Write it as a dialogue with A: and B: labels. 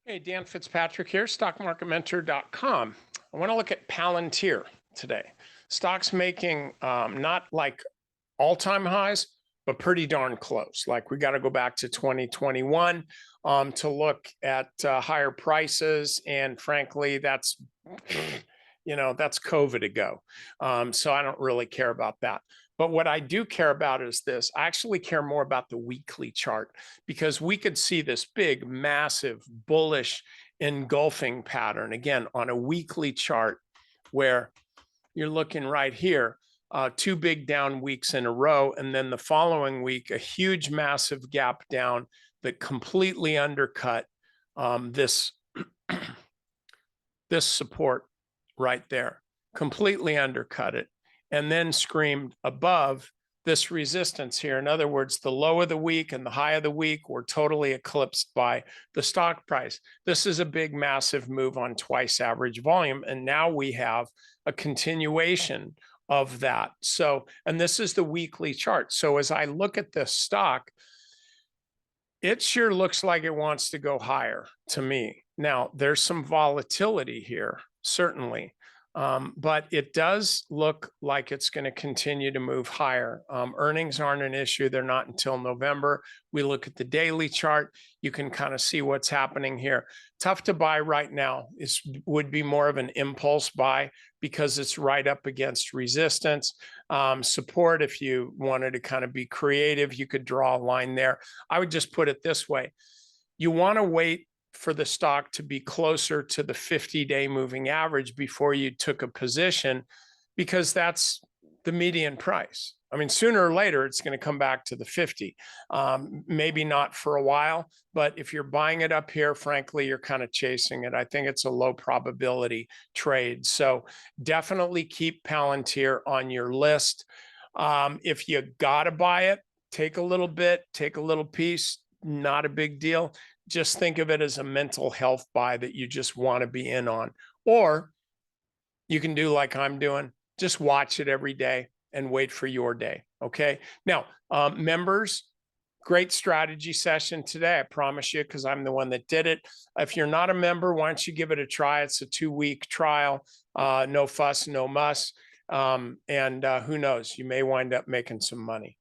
A: Hey, Dan Fitzpatrick here, stockmarketmentor.com. I want to look at Palantir today. Stock's making not like all-time highs, but pretty darn close. Like we got to go back to 2021 to look at higher prices. And frankly, that's, that's COVID ago. So I don't really care about that. But what I do care about is this. I actually care more about the weekly chart because we could see this big, massive, bullish engulfing pattern again on a weekly chart where you're looking right here, two big down weeks in a row. And then the following week, a huge, massive gap down that completely undercut this, this support right there, completely undercut it, and then screamed above this resistance here. In other words, the low of the week and the high of the week were totally eclipsed by the stock price. This is a big, massive move on twice average volume. And now we have a continuation of that. So, and this is the weekly chart. So as I look at this stock, it sure looks like it wants to go higher to me. Now, there's some volatility here, certainly. But it does look like it's going to continue to move higher. Earnings aren't an issue. They're not until November. We look at the daily chart. You can kind of see what's happening here. Tough to buy right now. It would be more of an impulse buy because it's right up against resistance. Support, if you wanted to kind of be creative, you could draw a line there. I would just put it this way. You want to wait for the stock to be closer to the 50-day moving average before you took a position, because that's the median price. I mean, sooner or later, it's going to come back to the 50. Maybe not for a while, but if you're buying it up here, frankly, you're kind of chasing it. I think it's a low probability trade. So definitely keep Palantir on your list. If you got to buy it, take a little bit, take a little piece, not a big deal. Just think of it as a mental health buy that you just want to be in on. Or you can do like I'm doing, just watch it every day and wait for your day. Okay. Now, members, great strategy session today. I promise you, because I'm the one that did it. If you're not a member, why don't you give it a try? It's a 2-week trial. No fuss, no muss. And who knows, you may wind up making some money.